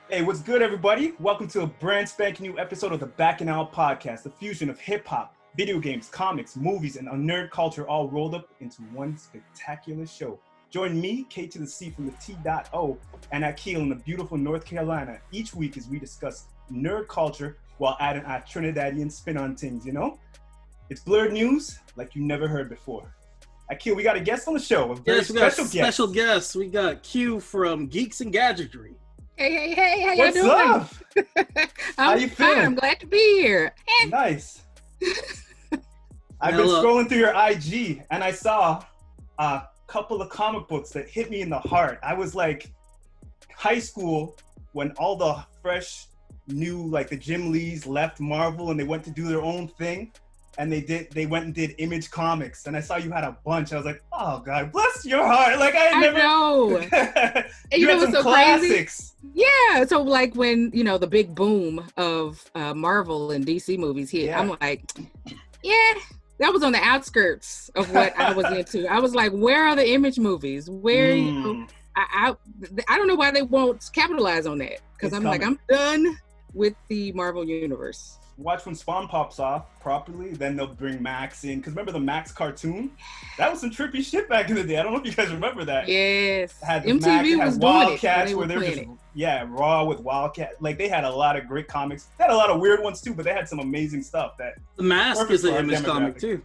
Hey, what's good, everybody? Welcome to a brand spanking new episode of the Bacchanal Podcast, the fusion of hip-hop, video games, comics, movies, and nerd culture all rolled up into one spectacular show. Join me, K to the C from the T.O, and Akil in the beautiful North Carolina each week as we discuss nerd culture while adding our Trinidadian spin on things, you know? It's Blerd news like you never heard before. Akil, we got a guest on the show, a very special guest. We got Q from Geeks and Gadgetry. Hey, how y'all doing? What's up? How you feeling? I'm glad to be here. Nice. I've been scrolling through your IG and I saw a couple of comic books that hit me in the heart. I was like high school when all the fresh new, like the Jim Lees left Marvel and they went to do their own thing. And they went and did Image Comics, and I saw you had a bunch. I was like, "Oh God, bless your heart!" Like I never know. you had some so classics. Crazy? Yeah, so like when the big boom of Marvel and DC movies hit, I'm like, yeah, that was on the outskirts of what I was into. I was like, where are the Image movies? Where I don't know why they won't capitalize on that because I'm done with the Marvel universe. Watch when Spawn pops off properly, then they'll bring Max in. Because remember the Max cartoon? That was some trippy shit back in the day. I don't know if you guys remember that. Yes. Had MTV Max, was Wildcats doing where they're just, it. Raw with Wildcat. Like they had a lot of great comics. They had a lot of weird ones too, but they had some amazing stuff. That The Mask is an Image comic too.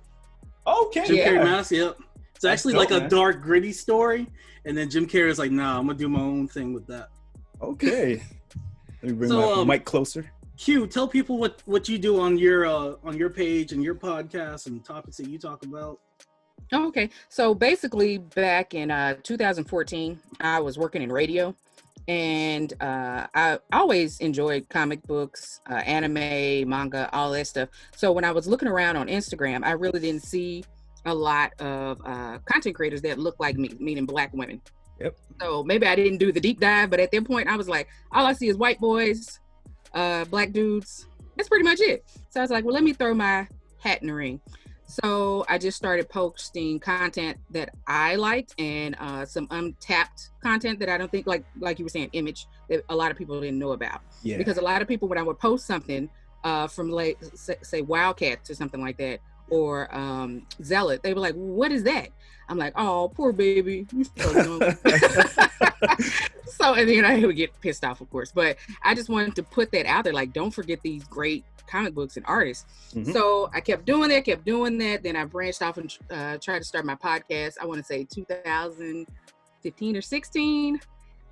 Okay, Jim Carrey Mask, yep. It's actually dope, like a dark, gritty story. And then Jim Carrey is like, nah, I'm going to do my own thing with that. Okay. Let me bring my mic closer. Q, tell people what you do on your page and your podcast and topics that you talk about. Oh, okay. So basically, back in 2014, I was working in radio, and I always enjoyed comic books, anime, manga, all that stuff. So when I was looking around on Instagram, I really didn't see a lot of content creators that looked like me, meaning Black women. Yep. So maybe I didn't do the deep dive, but at that point, I was like, all I see is white boys. Black dudes. That's pretty much it. So I was like, well, let me throw my hat in the ring. So I just started posting content that I liked and some untapped content that I don't think, like you were saying, Image, that a lot of people didn't know about. Yeah. Because a lot of people, when I would post something from like say Wildcats or something like that, or Zealot, they were like, what is that? I'm like, oh, poor baby. So, and then I would get pissed off, of course. But I just wanted to put that out there. Like, don't forget these great comic books and artists. Mm-hmm. So I kept doing that. Then I branched off and tried to start my podcast. I want to say 2015 or 16.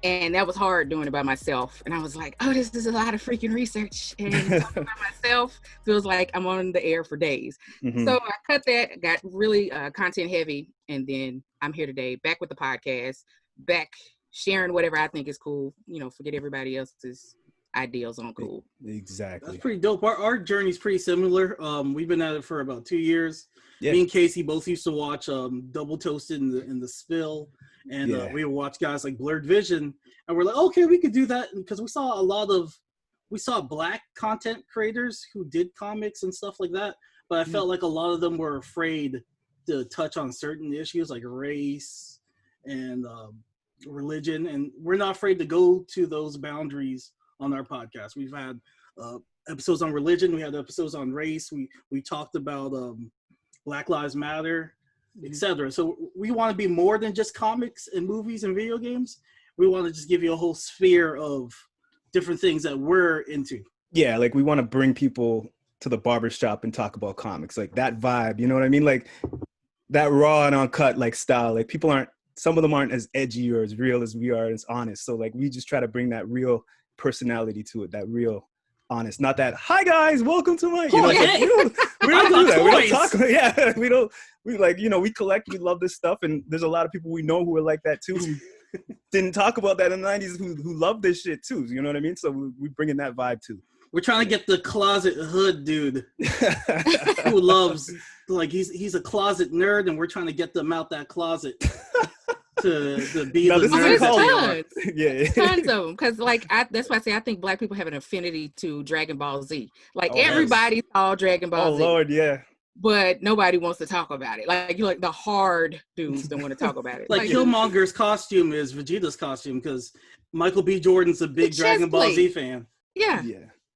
And that was hard doing it by myself. And I was like, oh, this is a lot of freaking research. And talking by myself feels like I'm on the air for days. Mm-hmm. So I cut that, got really content heavy. And then I'm here today, back with the podcast, back sharing whatever I think is cool. Forget everybody else's ideals on cool. Exactly. That's pretty dope. Our journey's pretty similar. We've been at it for about 2 years. Yeah. Me and Casey both used to watch Double Toasted in the Spill. And we would watch guys like Blerd Vision, and we're like, okay, we could do that because we saw Black content creators who did comics and stuff like that. But I felt like a lot of them were afraid to touch on certain issues like race and religion, and we're not afraid to go to those boundaries on our podcast. We've had episodes on religion, we had episodes on race, we talked about Black Lives Matter, etc. So we want to be more than just comics and movies and video games. We want to just give you a whole sphere of different things that we're into. Yeah, like we want to bring people to the barbershop and talk about comics, like that vibe, you know what I mean? Like that raw and uncut like style. Like some of them aren't as edgy or as real as we are, as honest. So like we just try to bring that real personality to it, that real honest, not that, hi guys, welcome to my, we don't do that. We don't talk, we collect, we love this stuff, and there's a lot of people we know who are like that too, who didn't talk about that in the 90s, who love this shit too, you know what I mean? So we bring in that vibe too. We're trying to get the closet hood dude who loves, like he's a closet nerd, and we're trying to get them out that closet to be the nerds. Tons of them, because that's why I say I think Black people have an affinity to Dragon Ball Z. Like everybody saw Dragon Ball Z. Oh Lord, yeah. but nobody wants to talk about it. Like, you're like, the hard dudes don't want to talk about it. Like Killmonger's costume is Vegeta's costume because Michael B. Jordan's a big Dragon Ball Z fan. Yeah.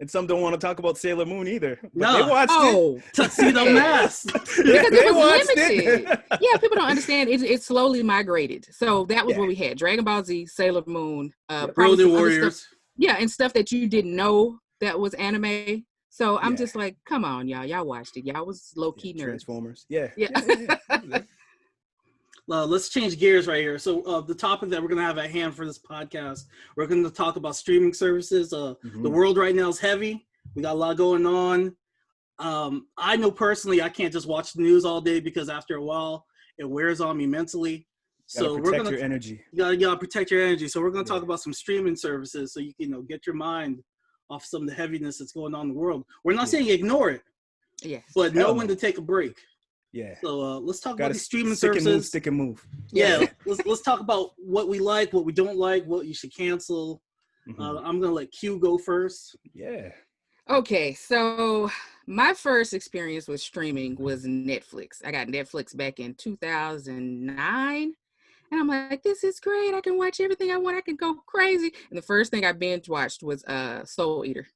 And some don't want to talk about Sailor Moon either. But no. They watched it. Tuxedo Mask. Because it was limited. Yeah, people don't understand. It slowly migrated. So that was what we had. Dragon Ball Z, Sailor Moon. Road Warriors. Yeah, and stuff that you didn't know that was anime. So I'm just like, come on, y'all. Y'all watched it. Y'all was low-key nerds. Transformers. Yeah. Let's change gears right here. So the topic that we're going to have at hand for this podcast, we're going to talk about streaming services. The world right now is heavy. We got a lot going on. I know personally I can't just watch the news all day because after a while it wears on me mentally. So we're going to your energy. You gotta protect your energy. So we're going to talk about some streaming services so you can get your mind off some of the heaviness that's going on in the world. We're not saying ignore it, but know when to take a break. Yeah. So let's talk about these streaming services. Stick and move. Yeah. let's talk about what we like, what we don't like, what you should cancel. I'm gonna let Q go first. Yeah. Okay, so my first experience with streaming was Netflix. I got Netflix back in 2009. And I'm like, this is great. I can watch everything I want. I can go crazy. And the first thing I binge watched was Soul Eater.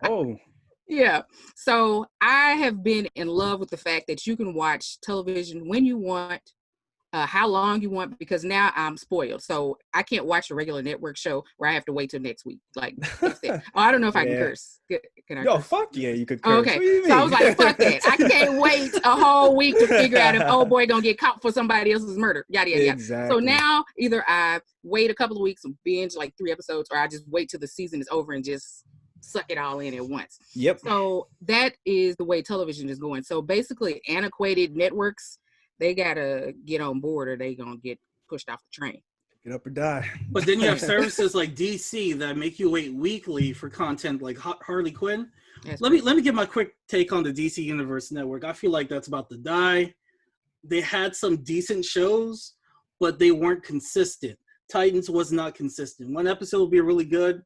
Oh. Yeah. So I have been in love with the fact that you can watch television when you want, how long you want, because now I'm spoiled. So I can't watch a regular network show where I have to wait till next week. Like, I don't know if I can curse. Can I curse? Fuck yeah, you could curse. Okay. So I was like, fuck that. I can't wait a whole week to figure out if old boy gonna get caught for somebody else's murder. Yada, yada, yada. Exactly. So now either I wait a couple of weeks and binge like 3 episodes, or I just wait till the season is over and just suck it all in at once. Yep. So that is the way television is going. So basically antiquated networks, they gotta get on board or they gonna get pushed off the train. Get up or die. But then you have services like DC that make you wait weekly for content like Harley Quinn. Let me give my quick take on the DC Universe Network. I feel like that's about to die. They had some decent shows, but they weren't consistent. Titans was not consistent. One episode will be really good.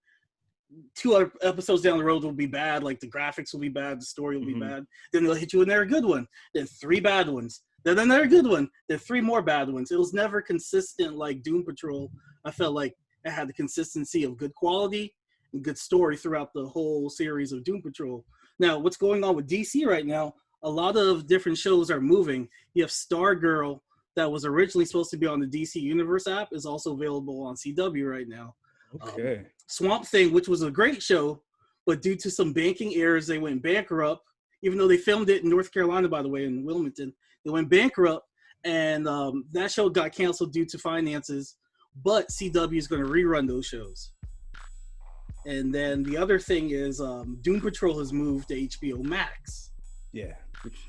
2 other episodes down the road will be bad. Like the graphics will be bad. The story will be bad. Then they'll hit you another good one. Then 3 bad ones. Then another good one. Then 3 more bad ones. It was never consistent like Doom Patrol. I felt like it had the consistency of good quality and good story throughout the whole series of Doom Patrol. Now, what's going on with DC right now, a lot of different shows are moving. You have Stargirl that was originally supposed to be on the DC Universe app is also available on CW right now. Okay. Swamp Thing, which was a great show, but due to some banking errors, they went bankrupt. Even though they filmed it in North Carolina, by the way, in Wilmington, they went bankrupt, and that show got canceled due to finances. But CW is going to rerun those shows. And then the other thing is Doom Patrol has moved to HBO Max. Yeah.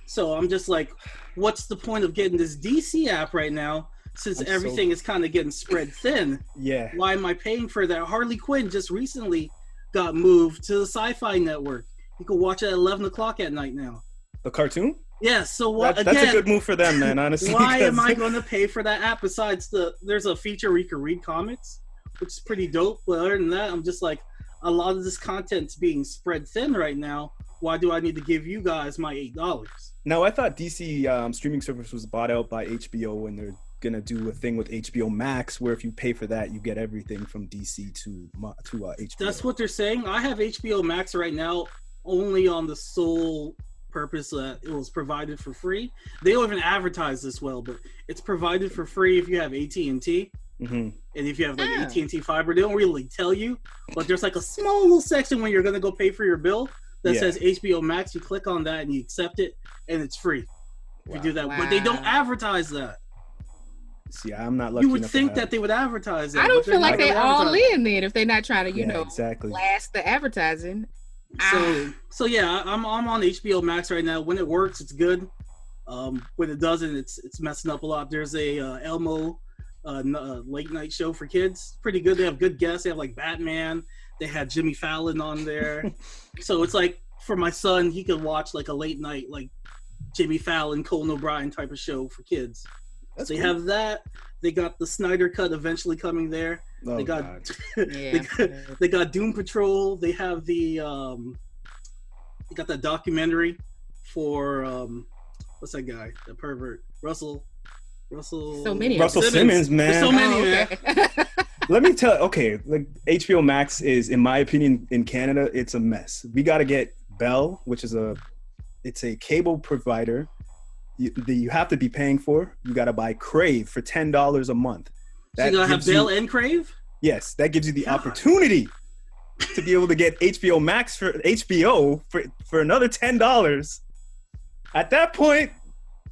So I'm just like, what's the point of getting this DC app right now since everything is kind of getting spread thin? Yeah. Why am I paying for that? Harley Quinn just recently got moved to the Sci-Fi Network. You can watch it at 11 o'clock at night now. The cartoon? Yeah, so what? That's a good move for them, man, honestly. Why am I going to pay for that app besides there's a feature where you can read comics, which is pretty dope. But other than that, I'm just like, a lot of this content's being spread thin right now. Why do I need to give you guys my $8? Now, I thought DC streaming service was bought out by HBO, and they're going to do a thing with HBO Max where if you pay for that, you get everything from DC to HBO. That's what they're saying. I have HBO Max right now only on the sole purpose that it was provided for free. They don't even advertise this well, but it's provided for free if you have AT&T. And if you have like AT&T fiber, they don't really tell you, but there's like a small little section when you're going to go pay for your bill that says HBO Max. You click on that and you accept it, and it's free. If you do that, but they don't advertise that. See, I'm not lucky. You would think that they would advertise it. I don't feel like they all in then if they're not trying to, exactly blast the advertising. So yeah, I'm on HBO Max right now. When it works, it's good. When it doesn't, it's messing up a lot. There's a Elmo late night show for kids. Pretty good. They have good guests. They have like Batman. They had Jimmy Fallon on there. So it's like for my son, he could watch like a late night like Jimmy Fallon, Conan O'Brien type of show for kids. So they have that. They got the Snyder Cut eventually coming there. Oh, they got they got Doom Patrol. They have the they got that documentary for what's that guy? The pervert. Russell Simmons, man. There's so many, man. Let me tell. Okay, like HBO Max is, in my opinion, in Canada, it's a mess. We got to get Bell, which is it's a cable provider. You have to be paying for. You got to buy Crave for $10 a month. So you gotta have Bell and Crave? Yes, that gives you the opportunity to be able to get HBO Max for another $10. At that point,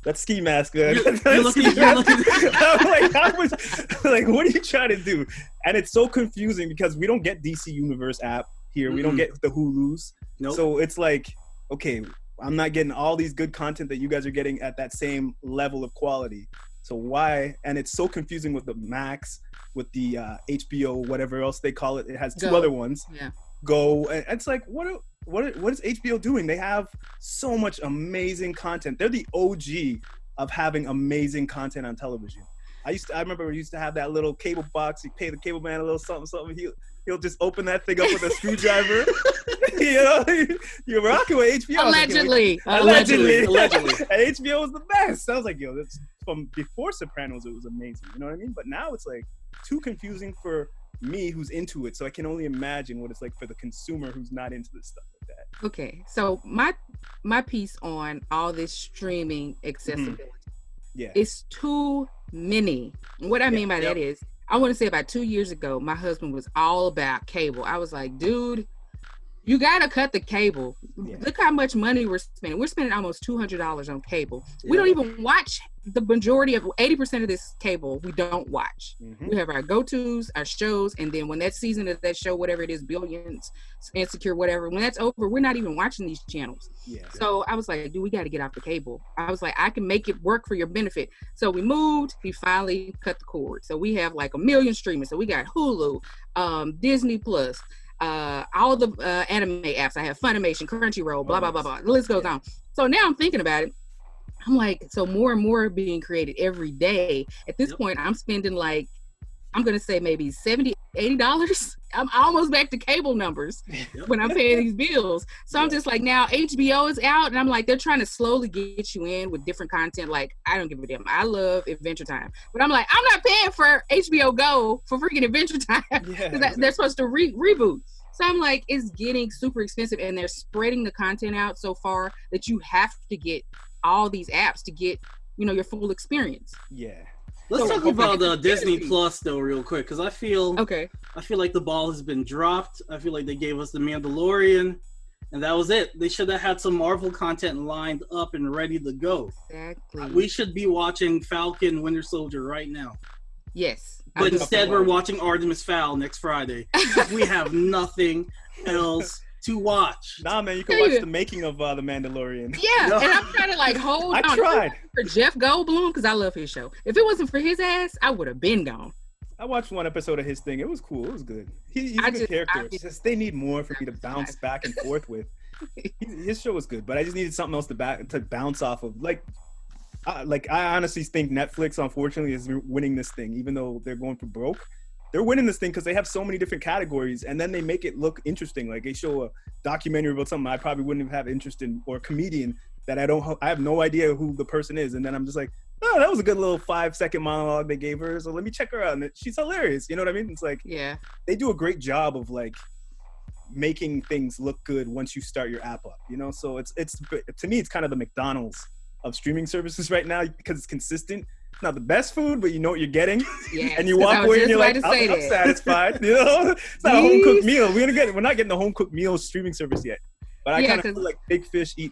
that's ski mask, man. You're looking. I'm like, what are you trying to do? And it's so confusing because we don't get DC Universe app here. Mm-hmm. We don't get the Hulus. Nope. So it's like, okay, I'm not getting all these good content that you guys are getting at that same level of quality. So why? And it's so confusing with the Max, with the HBO, whatever else they call it. It has two other ones. Yeah. Go. And it's like, what is HBO doing? They have so much amazing content. They're the OG of having amazing content on television. I remember we used to have that little cable box. You pay the cable man a little something. He'll just open that thing up with a screwdriver. You know, you're rocking with HBO. Allegedly. And HBO was the best. I was like, yo, that's from before Sopranos. It was amazing. You know what I mean? But now it's like too confusing for me, who's into it. So I can only imagine what it's like for the consumer who's not into this stuff like that. Okay, so my piece on all this streaming accessibility. Yeah, it's too many. And what I mean by that is, I want to say about 2 years ago, my husband was all about cable. I was like, dude, you gotta cut the cable. Yeah. Look how much money we're spending. We're spending almost $200 on cable. Yeah. We don't even watch the majority of 80% of this cable. We don't watch. Mm-hmm. We have our go-tos, our shows, and then when that season of that show, whatever it is, Billions, Insecure, whatever, when that's over, we're not even watching these channels. Yeah. So I was like, dude, we got to get off the cable. I was like, I can make it work for your benefit. So we moved. We finally cut the cord. So we have like 1 million streamers. So we got Hulu, Disney Plus. All the anime apps. I have Funimation, Crunchyroll, blah, blah, blah, blah. The list goes on. So now I'm thinking about it. I'm like, so more and more being created every day. At this point, I'm spending like, I'm going to say maybe $70, $80. I'm almost back to cable numbers when I'm paying these bills. So I'm just like, now HBO is out. And I'm like, they're trying to slowly get you in with different content. Like, I don't give a damn. I love Adventure Time. But I'm like, I'm not paying for HBO Go for freaking Adventure Time. Because they're supposed to reboot. So I'm like, it's getting super expensive. And they're spreading the content out so far that you have to get all these apps to get, your full experience. Yeah. Let's talk about Disney Plus though, real quick, because I feel like the ball has been dropped. I feel like they gave us The Mandalorian, and that was it. They should have had some Marvel content lined up and ready to go. Exactly. We should be watching Falcon, Winter Soldier right now. Yes. But instead, we're watching Artemis Fowl next Friday. We have nothing else to watch. Nah, man, you can watch the making of The Mandalorian. Yeah, and I'm trying to like hold on. I tried. For Jeff Goldblum, because I love his show. If it wasn't for his ass, I would have been gone. I watched one episode of his thing. It was cool. It was good. He's a good character. It's just they need more for me to bounce back and forth with. His show was good, but I just needed something else to bounce off of. Like I honestly think Netflix, unfortunately, is winning this thing, even though they're going for broke. They're winning this thing because they have so many different categories, and then they make it look interesting. Like they show a documentary about something I probably wouldn't have interest in, or a comedian that I have no idea who the person is, and then I'm just like, oh, that was a good little 5-second monologue they gave her, so let me check her out. And she's hilarious. You know what I mean? It's like, they do a great job of like making things look good once you start your app up. So it's to me, it's kind of the McDonald's of streaming services right now because it's consistent. It's not the best food, but you know what you're getting. Yes, and you walk away and you're like, I'm satisfied. It's not a home cooked meal. We're not getting the home cooked meal streaming service yet. But I kind of feel like big fish eat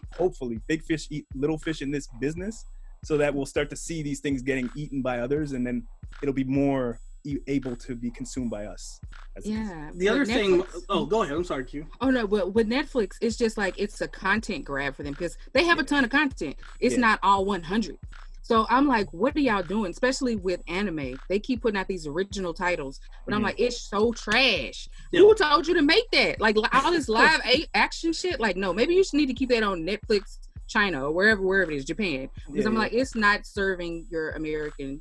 little fish in this business, so that we'll start to see these things getting eaten by others, and then it'll be more able to be consumed by us. The other thing. Oh, go ahead. I'm sorry, Q. Oh no, but with Netflix, it's just like it's a content grab for them because they have a ton of content. It's not all 100. So I'm like, what are y'all doing? Especially with anime. They keep putting out these original titles. But I'm like, it's so trash. Yeah. Who told you to make that? Like all this live action shit? Like, no, maybe you should need to keep that on Netflix China or wherever it is, Japan. Because I'm like, it's not serving your American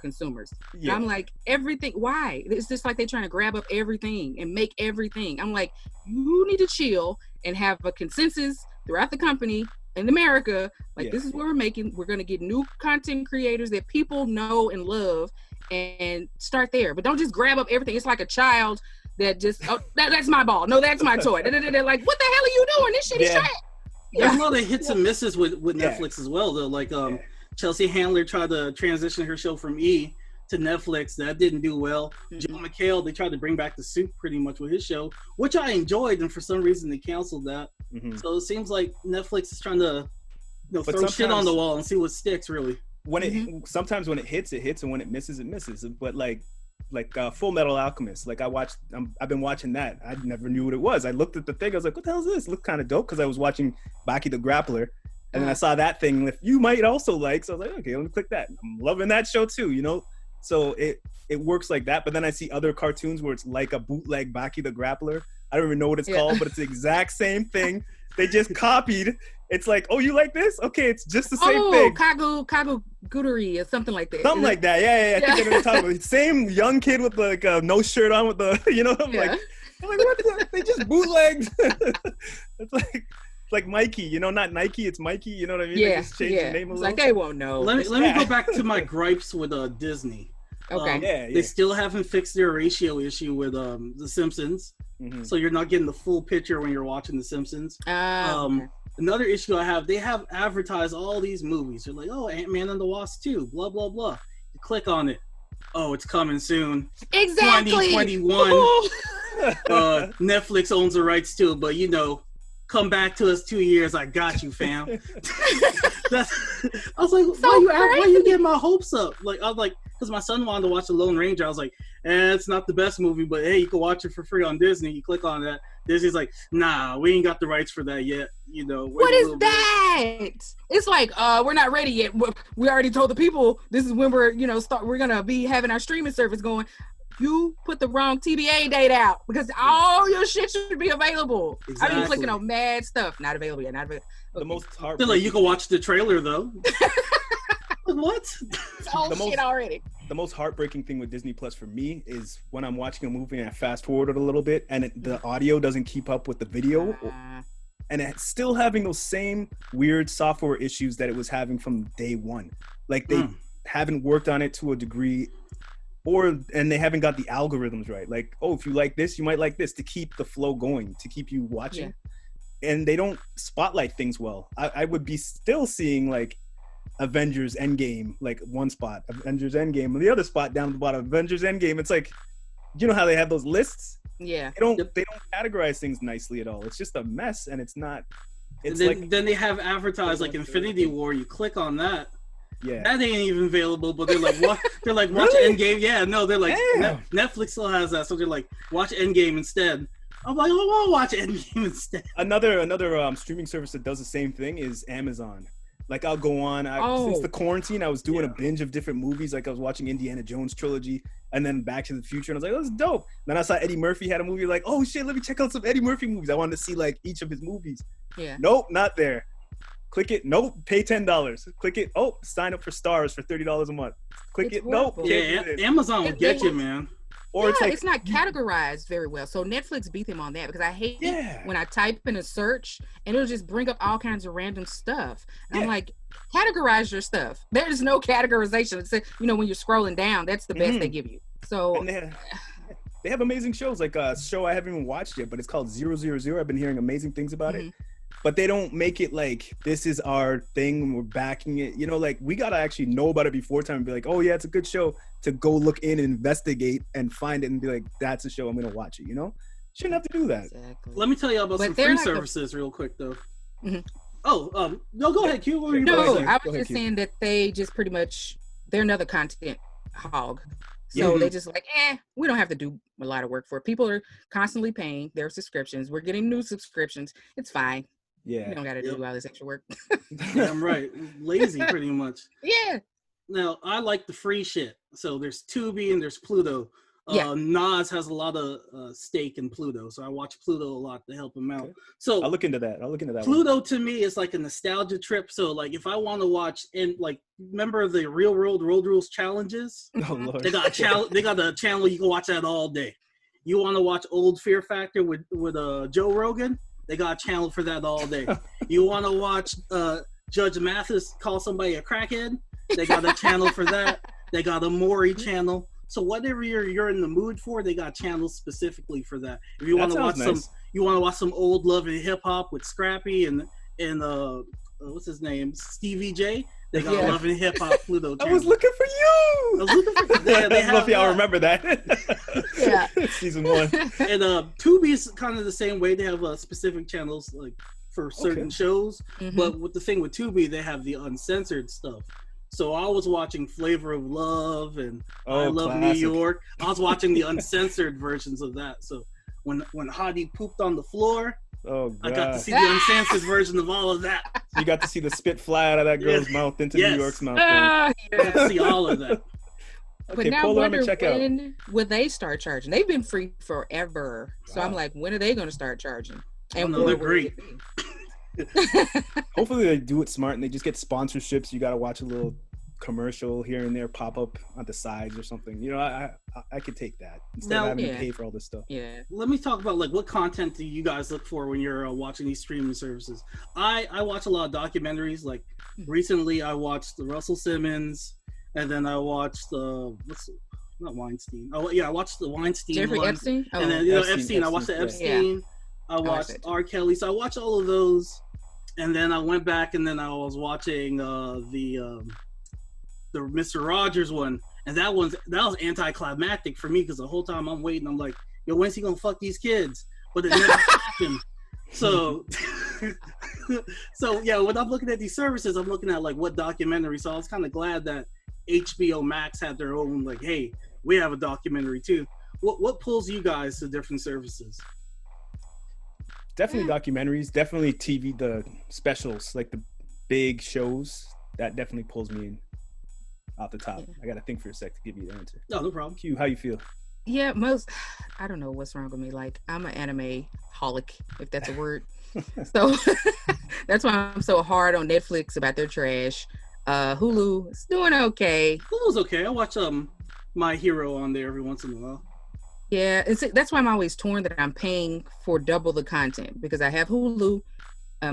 consumers. And I'm like, everything, why? It's just like they're trying to grab up everything and make everything. I'm like, you need to chill and have a consensus throughout the company in America, like this is what we're making. We're going to get new content creators that people know and love and start there. But don't just grab up everything. It's like a child that just, that's my ball. No, that's my toy. They're like, what the hell are you doing? This shit is trash. There's a lot of hits and misses with Netflix as well, though. Like Chelsea Handler tried to transition her show from E! To Netflix. That didn't do well. Joe McHale, they tried to bring back the Soup pretty much with his show, which I enjoyed, and for some reason they canceled that. So it seems like Netflix is trying to throw shit on the wall and see what sticks, really. When sometimes when it hits, and when it misses, it misses. But like Full Metal Alchemist, like I've been watching that. I never knew what it was. I looked at the thing, I was like, what the hell is this? It looked kind of dope, because I was watching Baki the Grappler, and then I saw that thing that you might also like, so I was like, okay, let me click that. I'm loving that show too, So it works like that. But then I see other cartoons where it's like a bootleg Baki the Grappler. I don't even know what it's called, but it's the exact same thing. They just copied. It's like, oh, you like this? Okay, it's just the same thing. Kagu Guderi or something like that. Something like that. Yeah. I think they're talking about same young kid with like no shirt on with the, I'm like, what the? They just bootlegged. It's like Mikey, not Nike, it's Mikey, you know what I mean? Yeah, they just changed the name a little. Like they won't know. Let me go back to my gripes with Disney. Okay. They still haven't fixed their ratio issue with The Simpsons, so you're not getting the full picture when you're watching The Simpsons. Another issue I have, they have advertised all these movies. They're like, oh, Ant-Man and the Wasp 2, blah, blah, blah. You click on it. Oh, it's coming soon. Exactly. 2021. Netflix owns the rights to it, but come back to us 2 years. I got you, fam. I was like, why you get my hopes up? Like, I was like, because my son wanted to watch The Lone Ranger. I was like, it's not the best movie, but hey, you can watch it for free on Disney. You click on that. Disney's like, nah, we ain't got the rights for that yet. What is that? It's like, we're not ready yet. We already told the people this is when we're, we're gonna be having our streaming service going. You put the wrong TBA date out because all your shit should be available. Exactly. I've been clicking on mad stuff. Not available yet. Not available. Okay. The most They're like, you can watch the trailer though. What? It's all shit already. The most heartbreaking thing with Disney Plus for me is when I'm watching a movie and I fast forward it a little bit and the audio doesn't keep up with the video. And it's still having those same weird software issues that it was having from day one. Like they haven't worked on it to a degree. And they haven't got the algorithms right. Like, oh, if you like this, you might like this, to keep the flow going, to keep you watching. Yeah. And they don't spotlight things well. I would be still seeing like Avengers Endgame, like one spot, Avengers Endgame, and the other spot down at the bottom, Avengers Endgame. It's like, how they have those lists? Yeah. They don't categorize things nicely at all. It's just a mess, and it's not. It's then they have advertised like Infinity War. You click on that. Yeah, that ain't even available, but they're like, what? They're like, watch really? Endgame. Yeah, no, they're like, Netflix still has that, so they're like, watch Endgame instead. I'm like, oh, I'll watch Endgame instead. Another streaming service that does the same thing is Amazon. Like, I'll go on. Since the quarantine, I was doing a binge of different movies. Like, I was watching Indiana Jones trilogy and then Back to the Future, and I was like, oh, this is dope. Then I saw Eddie Murphy had a movie. Like, oh shit, let me check out some Eddie Murphy movies. I wanted to see like each of his movies. Yeah. Nope, not there. Click it. Nope. Pay $10. Click it. Oh, sign up for Stars for $30 a month. Click it. Nope. Yeah, Amazon will get you, man. Or it's not categorized very well. So Netflix beat them on that because I hate when I type in a search and it'll just bring up all kinds of random stuff. And I'm like, categorize your stuff. There's no categorization. It's when you're scrolling down, that's the best they give you. So they have amazing shows, like a show I haven't even watched yet, but it's called 000. I've been hearing amazing things about it. But they don't make it like this is our thing and we're backing it. Like we gotta actually know about it before time and be like, oh yeah, it's a good show, to go look in and investigate and find it and be like, that's a show, I'm gonna watch it. Shouldn't have to do that. Exactly. Let me tell you about some free services real quick though. Oh, no, go ahead, Q. What were you about to say? I was just saying that they just pretty much, they're another content hog. So they just like, we don't have to do a lot of work for it. People are constantly paying their subscriptions. We're getting new subscriptions. It's fine. Yeah. We don't got to do all this extra work. Yeah, I'm right. Lazy, pretty much. Yeah. Now, I like the free shit. So there's Tubi and there's Pluto. Nas has a lot of stake in Pluto, so I watch Pluto a lot to help him out. Okay. So I'll look into that. Pluto to me is like a nostalgia trip. So like if I want to watch and like remember the Real World Road Rules challenges? Oh Lord. They got a channel you can watch that all day. You want to watch old Fear Factor with Joe Rogan? They got a channel for that all day. You want to watch Judge Mathis call somebody a crackhead? They got a channel for that. They got a Maury channel. So whatever you're in the mood for, they got channels specifically for that. If you want to watch some old Love and Hip Hop with Scrappy and what's his name, Stevie J. They got Love and Hip Hop Pluto channel. I was looking for you. I don't know if y'all remember that. Yeah. Season 1. And Tubi is kind of the same way. They have specific channels like for certain shows. Mm-hmm. But with the thing with Tubi, they have the uncensored stuff. So I was watching Flavor of Love and I Love New York. I was watching the uncensored versions of that. So when Hadi pooped on the floor, I got to see the uncensored version of all of that. So you got to see the spit fly out of that girl's mouth into New York's mouth. I got to see all of that. But now I wonder when will they start charging? They've been free forever. So I'm like, when are they going to start charging? And they're great. Hopefully they do it smart and they just get sponsorships. You got to watch a little commercial here and there pop up on the sides or something. You know, I could take that instead of having to pay for all this stuff. Yeah. Let me talk about like what content do you guys look for when you're watching these streaming services? I watch a lot of documentaries. Like recently, I watched the Russell Simmons, and then I watched not Weinstein. I watched the Weinstein. Jeffrey Epstein. And then Epstein. I watched the Epstein. Yeah. I watched R. Kelly. So I watched all of those, and then I went back and then I was watching the Mr. Rogers one, and that was anticlimactic for me because the whole time I'm waiting, I'm like, yo, when's he gonna fuck these kids? But it never happened. So yeah, when I'm looking at these services, I'm looking at like what documentary. So I was kind of glad that HBO Max had their own like, hey, we have a documentary too. What pulls you guys to different services? Definitely documentaries, definitely TV, the specials, like the big shows. That definitely pulls me in off the top. I got to think for a sec to give you the answer. No problem. Q, how you feel? Yeah, I don't know what's wrong with me. Like, I'm an anime holic, if that's a word. So that's why I'm so hard on Netflix about their trash. Hulu is doing okay. Hulu's okay. I watch My Hero on there every once in a while. Yeah, that's why I'm always torn that I'm paying for double the content because I have Hulu,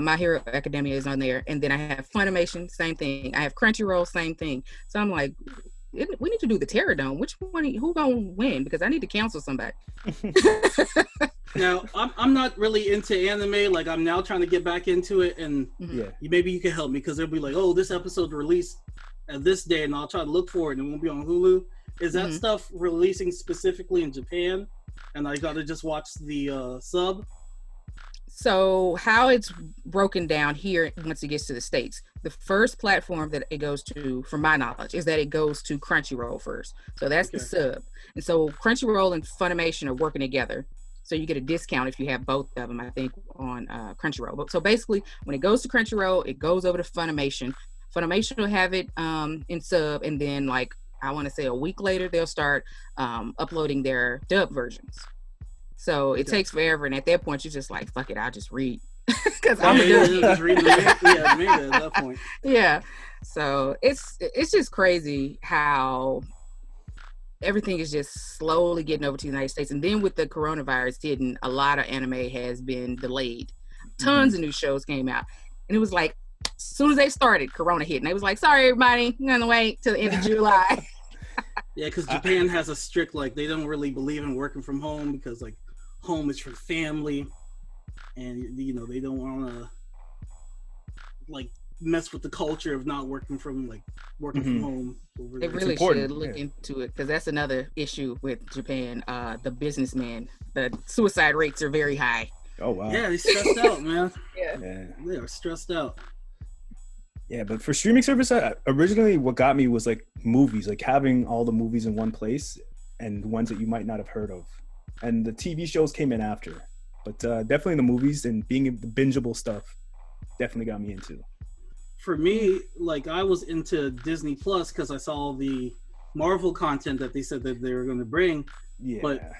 My Hero Academia is on there, and then I have Funimation, same thing. I have Crunchyroll, same thing. So I'm like, we need to do the Terror Dome. Which one? Who gonna win? Because I need to counsel somebody. Now, I'm not really into anime. Like, I'm now trying to get back into it, and maybe you can help me because they'll be like, oh, this episode released at this day, and I'll try to look for it, and it won't be on Hulu. Is that stuff releasing specifically in Japan, and I got to just watch the sub? So how it's broken down here once it gets to the States, the first platform that it goes to, from my knowledge, is that it goes to Crunchyroll first. So that's the sub. And so Crunchyroll and Funimation are working together. So you get a discount if you have both of them, I think, on Crunchyroll. But so basically, when it goes to Crunchyroll, it goes over to Funimation. Funimation will have it in sub, and then like, I want to say a week later, they'll start uploading their dub versions. So it takes forever. And at that point, you're just like, fuck it, I'll just read. Because I'm just reading at that point. Yeah. So it's just crazy how everything is just slowly getting over to the United States. And then with the coronavirus hitting, a lot of anime has been delayed. Tons of new shows came out. And it was like, as soon as they started, Corona hit, and they was like, sorry, everybody, I'm going to wait till the end of July. Yeah, because Japan has a strict, like, they don't really believe in working from home because, like, home is for family. And, you know, they don't want to, like, mess with the culture of not working from home. They really should look into it because that's another issue with Japan. The businessmen, the suicide rates are very high. Oh, wow. Yeah, they're stressed out, man. Yeah. They are stressed out. Yeah, but for streaming service, originally what got me was like movies, like having all the movies in one place and ones that you might not have heard of. And the TV shows came in after. But definitely the movies and being the bingeable stuff definitely got me into. For me, like I was into Disney Plus because I saw the Marvel content that they said that they were going to bring. Yeah. But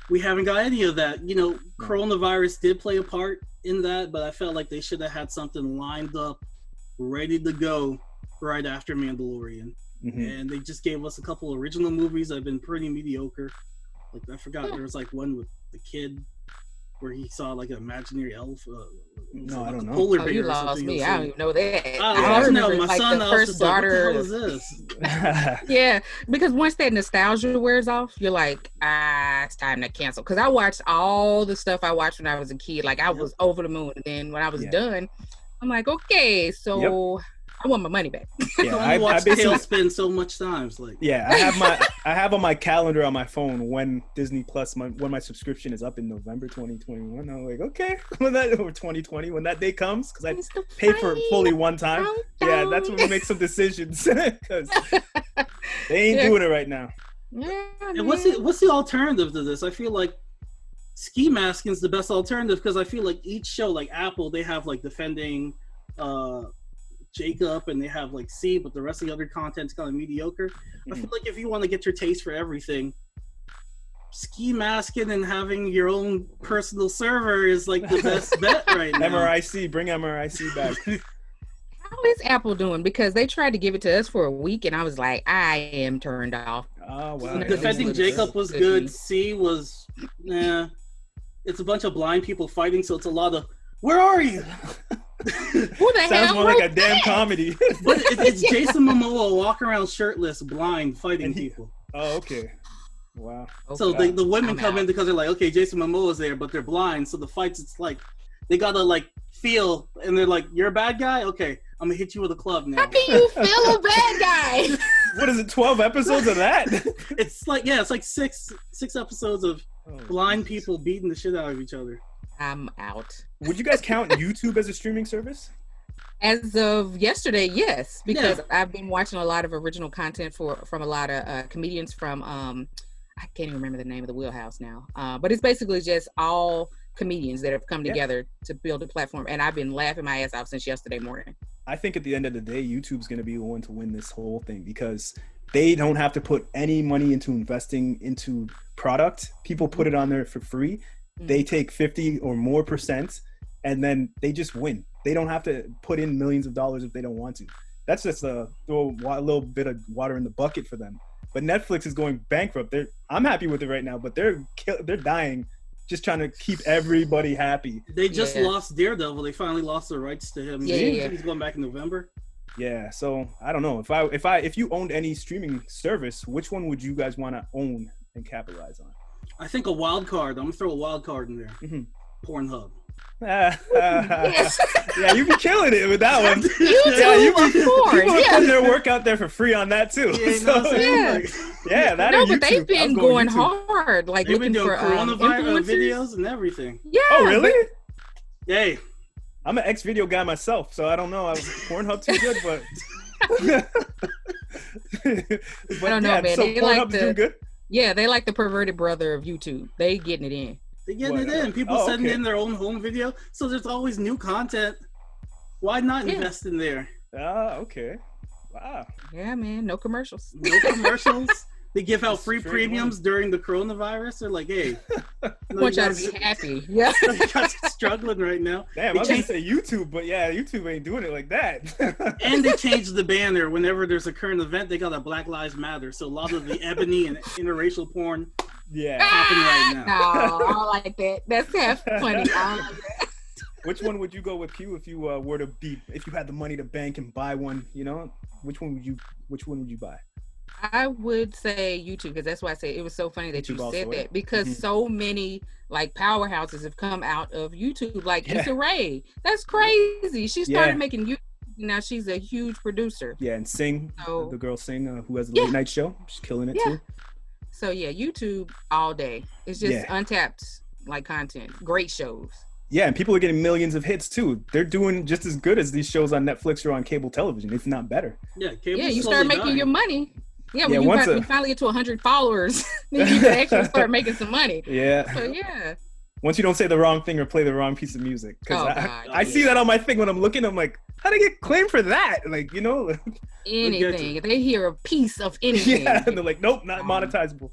we haven't got any of that. You know, coronavirus did play a part in that, but I felt like they should have had something lined up, ready to go right after Mandalorian. And they just gave us a couple original movies that have been pretty mediocre. Like I forgot there was like one with the kid. where he saw like an imaginary elf. No, I don't know. Oh, you lost me. I don't even know that. I remember my like son, the first daughter. What the hell is this? Yeah, because once that nostalgia wears off, you're like, it's time to cancel. Because I watched all the stuff I watched when I was a kid. Like I was over the moon. And then when I was done, I'm like, okay, so I want my money back. Yeah, I watched Tailspin so much times. Like, I have on my calendar on my phone when Disney Plus, when my subscription is up in November 2021. I'm like, okay, or 2020 when that day comes, because I pay for it fully one time. Yeah, that's when we make some decisions, because they ain't doing it right now. Yeah. And what's the alternative to this? I feel like ski masking is the best alternative, because I feel like each show, like Apple, they have like Defending Jacob, and they have like C, but the rest of the other content's kind of mediocre. I feel like if you want to get your taste for everything, ski masking and having your own personal server is like the best bet right now. MRIC, bring MRIC back. How is Apple doing? Because they tried to give it to us for a week, and I was like, I am turned off. Oh wow! Defending Jacob was good. C was, it's a bunch of blind people fighting, so it's a lot of, where are you? Who the Sounds hell more like a damn comedy. But it's Jason Momoa walking around shirtless, blind, fighting people. Oh, okay. Wow. So the women come in because they're like, okay, Jason Momoa's there, but they're blind. So the fights, it's like they gotta like feel, and they're like, you're a bad guy? Okay, I'm gonna hit you with a club now. How can you feel a bad guy? What is it? 12 episodes of that? It's like six episodes of blind people beating the shit out of each other. I'm out. Would you guys count YouTube as a streaming service? As of yesterday, yes, because I've been watching a lot of original content from a lot of comedians from I can't even remember the name of the wheelhouse now, but it's basically just all comedians that have come together to build a platform, and I've been laughing my ass off since yesterday morning. I think at the end of the day, YouTube's going to be the one to win this whole thing, because they don't have to put any money into investing into product. People put it on there for free. They take 50 or more %, and then they just win. They don't have to put in millions of dollars if they don't want to. That's just a little bit of water in the bucket for them. But Netflix is going bankrupt. I'm happy with it right now, but they're dying, just trying to keep everybody happy. They just lost Daredevil. They finally lost the rights to him. He's going back in November. Yeah, so I don't know. If you owned any streaming service, which one would you guys want to own and capitalize on? I think a wild card. I'm gonna throw a wild card in there. Pornhub. Yeah, you be killing it with that one. People are putting their work out there for free on that too. But they've been going hard, like they've looking been doing for coronavirus videos and everything. Yeah. Oh, really? Hey, I'm an X-video guy myself, so I don't know. I was Pornhub too good, but I don't know, man. So they Pornhub's doing good. Yeah, they like the perverted brother of YouTube. They getting it in. They're getting it in. People sending in their own home video. So there's always new content. Why not invest in there? Okay. Wow. Yeah, man. No commercials. No commercials. They give out free premiums during the coronavirus. They're like, hey. I want y'all to be happy. Yeah. You guys are struggling right now. Damn, I was going to say YouTube, but yeah, YouTube ain't doing it like that. And they changed the banner. Whenever there's a current event, they got a Black Lives Matter. So a lot of the ebony and interracial porn happening right now. No, I don't like that. That's half funny. I don't like that. Which one would you go with, Q, if you were to if you had the money to bank and buy one, which one would you buy? I would say YouTube, because that's why I say it was so funny that you said that, because so many like powerhouses have come out of YouTube, like Issa Rae. That's crazy. She started making YouTube. Now she's a huge producer. Yeah, and Sing, the girl Sing, who has the late night show, she's killing it too. So YouTube all day. It's just untapped like content. Great shows. Yeah, and people are getting millions of hits too. They're doing just as good as these shows on Netflix or on cable television, if not better. Yeah, cable. Yeah, you start making your money. Yeah, when you finally get to 100 followers, then you can actually start making some money. Yeah. So once you don't say the wrong thing or play the wrong piece of music, because I see that on my thing when I'm looking. I'm like, how do they get claimed for that? Like, anything. They hear a piece of anything. Yeah, and they're like, nope, not monetizable.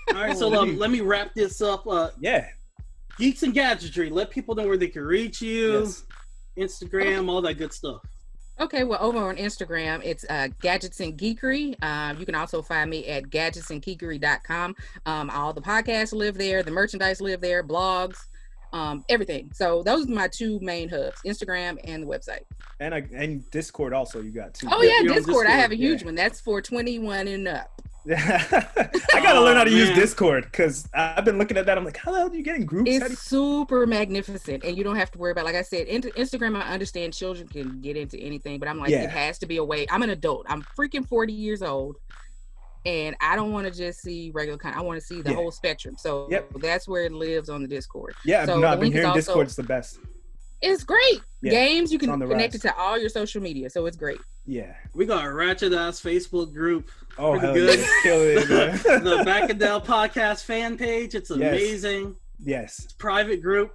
All right, so let me wrap this up. Geeks and Gadgetry. Let people know where they can reach you. Yes. Instagram, all that good stuff. Okay, well, over on Instagram, it's Gadgets and Geekery. You can also find me at gadgetsandgeekery.com. All the podcasts live there. The merchandise live there. Blogs. everything. So those are my two main hubs, Instagram and the website. And Discord also you got too. Oh yeah, Discord. I have a huge one. That's for 21 and up. I gotta learn how to use Discord because I've been looking at that. I'm like, how the hell are you getting groups? It's super magnificent, and you don't have to worry about. Like I said, Instagram. I understand children can get into anything, but I'm like, it has to be a way. I'm an adult. I'm freaking 40 years old, and I don't want to just see regular content. I want to see the whole spectrum. So that's where it lives on the Discord. Yeah, so I've been hearing Discord's the best. It's great. Games, you can connect it to all your social media, so it's great. Yeah. We got a ratchet ass Facebook group. Oh, hell good. The Bacchanal Podcast fan page. It's amazing. Yes. It's a private group.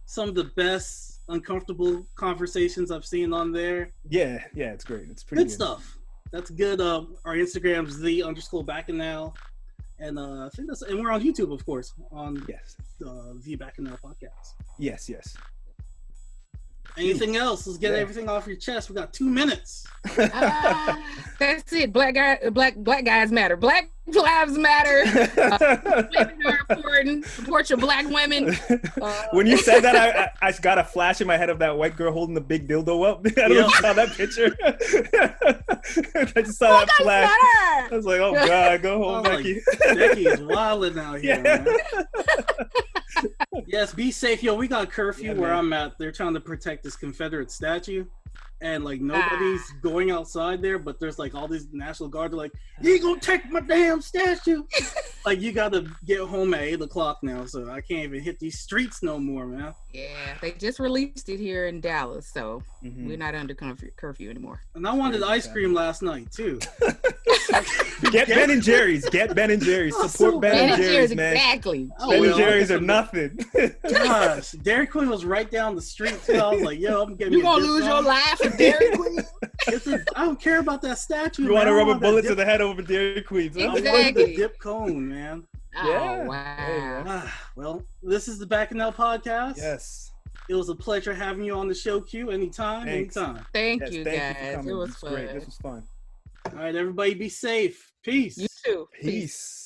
Some of the best uncomfortable conversations I've seen on there. Yeah, it's great. It's pretty good stuff. That's good. Our Instagram's _Bacchanal. And I think and we're on YouTube, of course, on the Bacchanal Podcast. Yes. Anything else? Let's get everything off your chest. We got 2 minutes. That's it. Black guys matter. Black lives matter. Women are important. Support your black women. When you said that, I got a flash in my head of that white girl holding the big dildo up. I don't know if you saw that picture. I just saw that flash. I was like, oh God, go home, Becky. Becky is wilding out here, man. Yes, be safe. Yo, we got curfew where I'm at. They're trying to protect this Confederate statue. And like nobody's going outside there, but there's like all these National Guard are like, you ain't gonna take my damn statue. Like you gotta get home at 8 o'clock now, so I can't even hit these streets no more, man. Yeah, they just released it here in Dallas, so we're not under curfew anymore. And I wanted ice cream last night too. Get Ben and Jerry's. Get Ben and Jerry's. Support Ben and Jerry's, man. Exactly. Ben and Jerry's are nothing. Gosh, Dairy Queen was right down the street too. I was like, yo, I'm getting. You gonna lose your life for Dairy Queen? I don't care about that statue. You want to rub a bullet to the head over Dairy Queen? Exactly. I want the dip cone, man. Oh, wow. Well, this is the Bacchanal Podcast. Yes. It was a pleasure having you on the show, Q. Anytime. Thank you, guys. It was fun. Great. This was fun. All right, everybody be safe. Peace. You too. Peace.